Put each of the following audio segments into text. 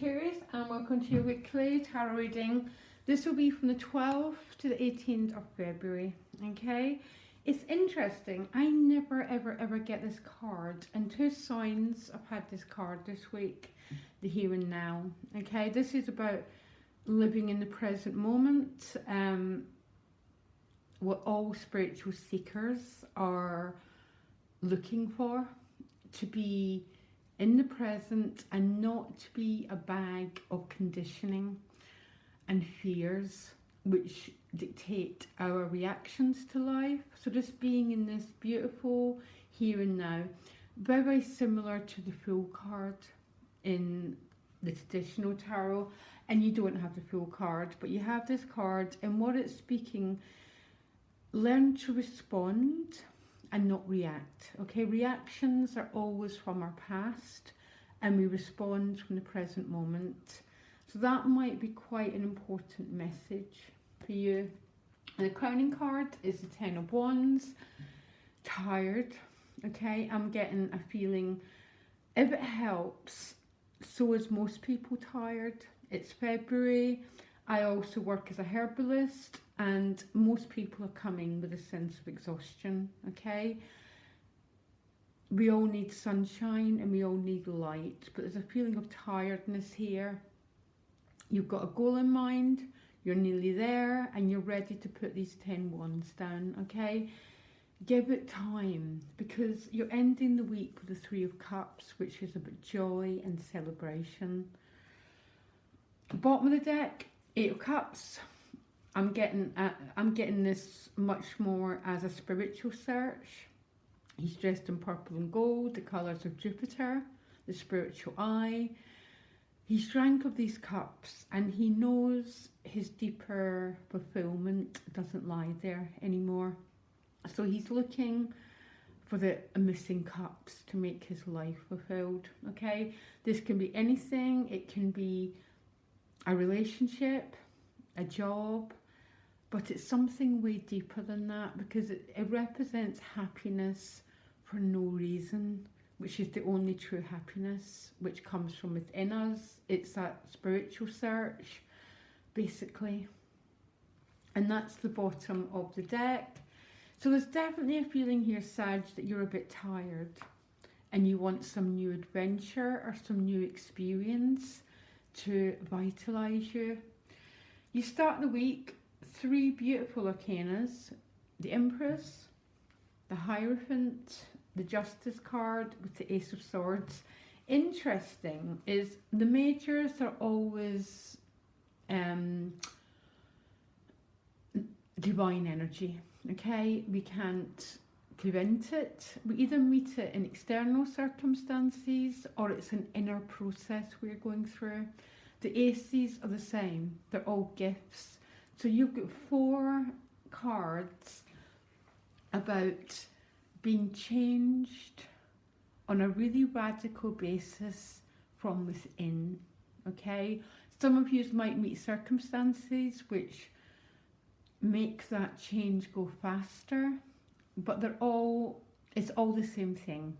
Sagittarius, and welcome to your weekly tarot reading. This will be from the 12th to the 18th of February, okay? It's interesting, I never ever get this card, and two signs I've had this card this week, the here and now, okay? This is about living in the present moment, what all spiritual seekers are looking for, to be in the present and not to be a bag of conditioning and fears which dictate our reactions to life. So just being in this beautiful here and now, very similar to the Fool card in the traditional tarot. And you don't have the Fool card, but you have this card, and what it's speaking, learn to respond and not react. Okay, reactions are always from our past, and we respond from the present moment. So that might be quite an important message for you. And the crowning card is the Ten of Wands. Tired. Okay, I'm getting a feeling, if it helps, so is most people tired. It's February. I also work as a herbalist, and most people are coming with a sense of exhaustion, okay? We all need sunshine and we all need light, but there's a feeling of tiredness here. You've got a goal in mind, you're nearly there, and you're ready to put these 10 wands down, okay? Give it time, because you're ending the week with the Three of Cups, which is about joy and celebration. Bottom of the deck, Eight of Cups. I'm getting this much more as a spiritual search. He's dressed in purple and gold, the colours of Jupiter, the spiritual eye. He's drank of these cups, and he knows his deeper fulfillment doesn't lie there anymore. So he's looking for the missing cups to make his life fulfilled, okay? This can be anything. It can be a relationship, a job, but it's something way deeper than that, because it represents happiness for no reason, which is the only true happiness, which comes from within us. It's that spiritual search, basically. And that's the bottom of the deck. So there's definitely a feeling here, Sag, that you're a bit tired and you want some new adventure or some new experience to vitalise you. You start the week, three beautiful arcanas: the Empress, the Hierophant, the Justice card with the Ace of Swords. Interesting is the majors are always divine energy, okay? We can't prevent it. We either meet it in external circumstances or it's an inner process we're going through. The aces are the same. They're all gifts. So you've got four cards about being changed on a really radical basis from within, okay? Some of you might meet circumstances which make that change go faster, but it's all the same thing.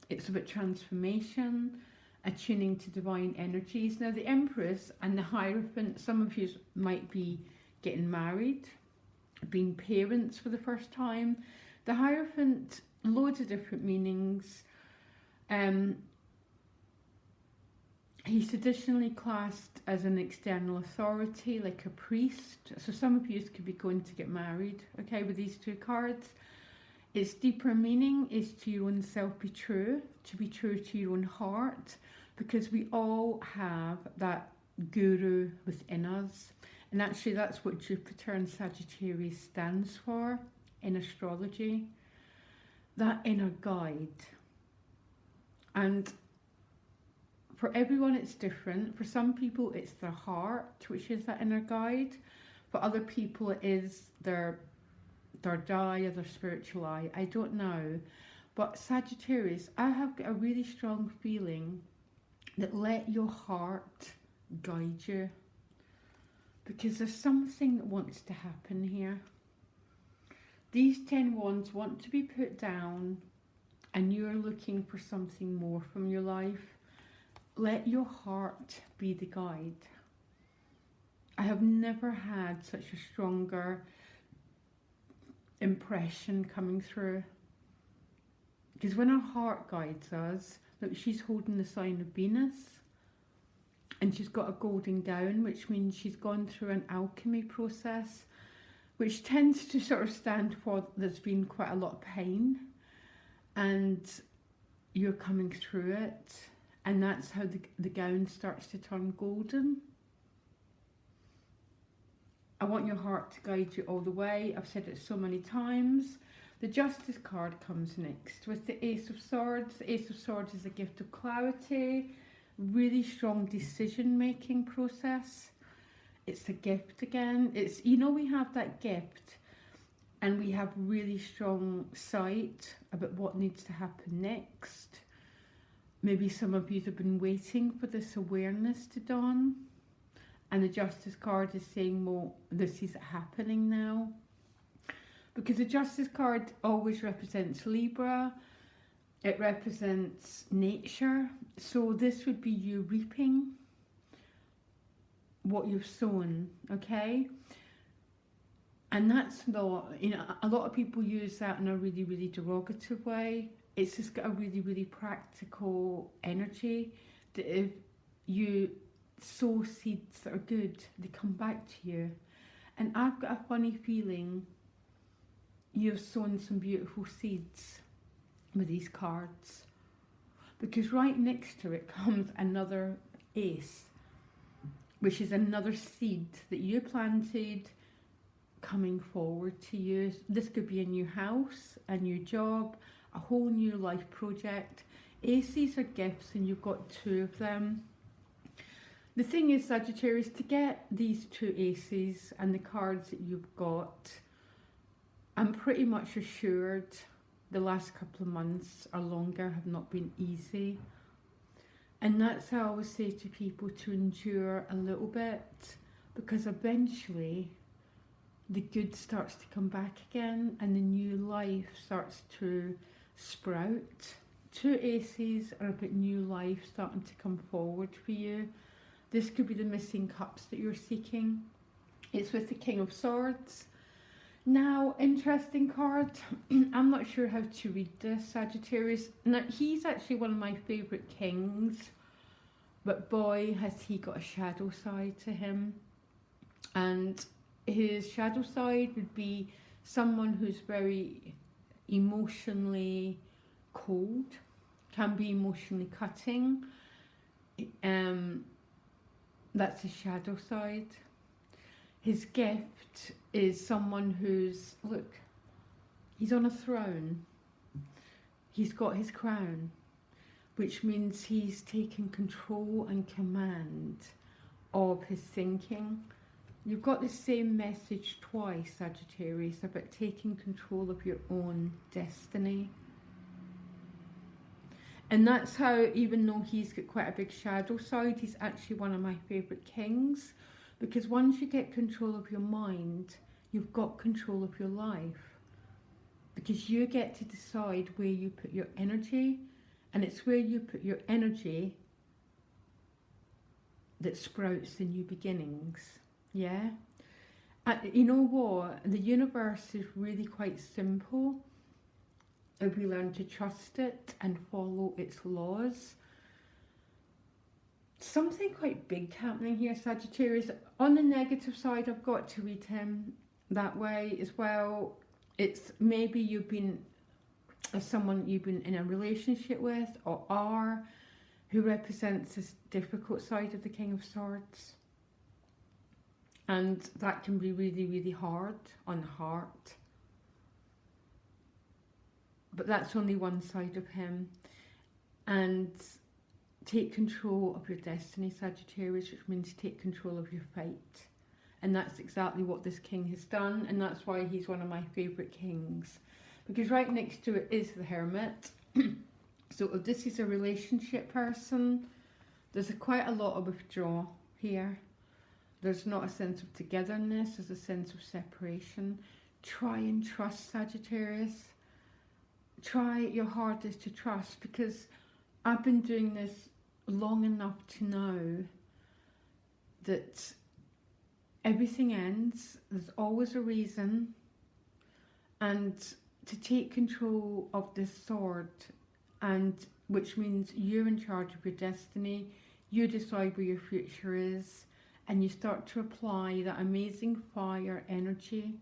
It's about transformation, attuning to divine energies. Now the Empress and the Hierophant, some of you might be getting married, being parents for the first time. The Hierophant, loads of different meanings. He's traditionally classed as an external authority, like a priest. So some of you could be going to get married, okay, with these two cards. Its deeper meaning is to your own self be true, to be true to your own heart, because we all have that guru within us. And actually that's what Jupiter and Sagittarius stands for in astrology, that inner guide. And for everyone it's different. For some people it's their heart, which is that inner guide. For other people it is their third eye or their spiritual eye. I don't know. But Sagittarius, I have got a really strong feeling that let your heart guide you, because there's something that wants to happen here. These 10 wands want to be put down, and you're looking for something more from your life. let your heart be the guide. I have never had such a stronger impression coming through. Because when our heart guides us, look, she's holding the sign of Venus, and she's got a golden gown, which means she's gone through an alchemy process, which tends to sort of stand for there's been quite a lot of pain, and you're coming through it, and that's how the gown starts to turn golden. I want your heart to guide you all the way. I've said it so many times. The Justice card comes next with the Ace of Swords. The Ace of Swords is a gift of clarity, really strong decision-making process. It's a gift again. It's, you know, we have that gift and we have really strong sight about what needs to happen next. Maybe some of you have been waiting for this awareness to dawn. And the Justice card is saying, well, this is happening now. Because the Justice card always represents Libra. It represents nature. So this would be you reaping what you've sown, okay? And that's not, you know, a lot of people use that in a really, really derogative way. It's just got a really, really practical energy that if you sow seeds that are good, they come back to you. And I've got a funny feeling you've sown some beautiful seeds with these cards, because right next to it comes another ace, which is another seed that you planted coming forward to you. This could be a new house, a new job, a whole new life project. Aces are gifts and you've got two of them. The thing is, Sagittarius, to get these two aces and the cards that you've got, I'm pretty much assured the last couple of months or longer have not been easy. And that's how I always say to people to endure a little bit, because eventually the good starts to come back again and the new life starts to sprout. Two aces are about new life starting to come forward for you. This could be the missing cups that you're seeking. It's with the King of Swords. Now, interesting card. I'm not sure how to read this, Sagittarius. Now, he's actually one of my favourite kings, but boy, has he got a shadow side to him. And his shadow side would be someone who's very emotionally cold, can be emotionally cutting. That's his shadow side. His gift is someone who's, look, he's on a throne. He's got his crown, which means he's taken control and command of his thinking. You've got the same message twice, Sagittarius, about taking control of your own destiny. And that's how, even though he's got quite a big shadow side, he's actually one of my favourite kings. Because once you get control of your mind, you've got control of your life. Because you get to decide where you put your energy, and it's where you put your energy that sprouts the new beginnings. Yeah? And you know what? The universe is really quite simple if we learn to trust it and follow its laws. Something quite big happening here, Sagittarius. On the negative side, I've got to read him that way as well. It's maybe you've been someone you've been in a relationship with or are, who represents this difficult side of the King of Swords. And that can be really, really hard on the heart. But that's only one side of him. And take control of your destiny, Sagittarius, which means take control of your fate. And that's exactly what this king has done, and that's why he's one of my favourite kings. Because right next to it is the Hermit. So if this is a relationship person, there's quite a lot of withdrawal here. There's not a sense of togetherness, there's a sense of separation. Try and trust, Sagittarius. Try your hardest to trust, because I've been doing this long enough to know that everything ends, there's always a reason, and to take control of this sword, and which means you're in charge of your destiny, you decide where your future is, and you start to apply that amazing fire energy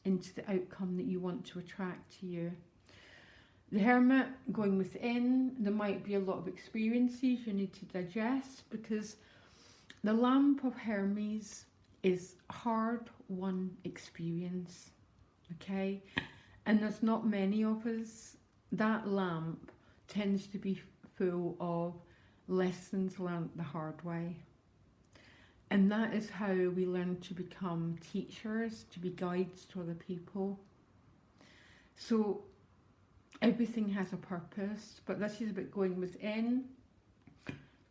into the outcome that you want to attract to you. The Hermit, going within, there might be a lot of experiences you need to digest, because the lamp of Hermes is hard-won experience, okay? And there's not many of us. That lamp tends to be full of lessons learned the hard way. And that is how we learn to become teachers, to be guides to other people. So everything has a purpose, but this is about going within.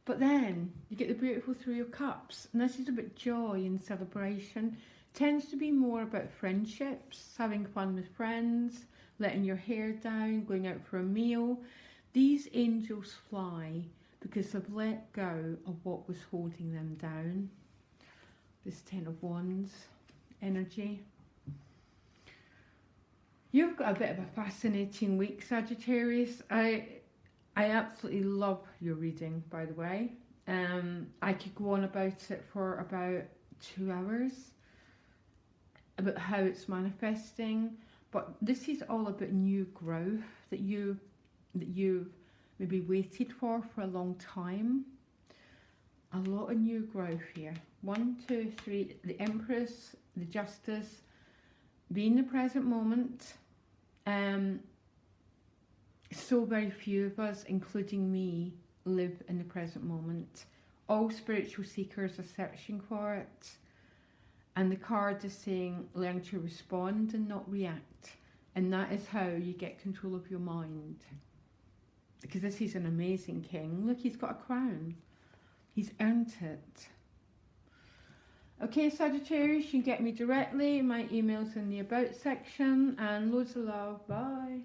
But then you get the beautiful Three of Cups, and this is about joy and celebration. Tends to be more about friendships, having fun with friends, letting your hair down, going out for a meal. These angels fly because they've let go of what was holding them down. This Ten of Wands energy. You've got a bit of a fascinating week, Sagittarius. I absolutely love your reading, by the way. I could go on about it for about 2 hours, about how it's manifesting, but this is all about new growth that you've maybe waited for a long time. A lot of new growth here. 1, 2, 3, the Empress, the Justice, be in the present moment. So very few of us, including me, live in the present moment. All spiritual seekers are searching for it. And the card is saying, learn to respond and not react. And that is how you get control of your mind. Because this is an amazing king. Look, he's got a crown. He's earned it. Okay, Sagittarius, you can get me directly. My email's in the About section. And loads of love. Bye.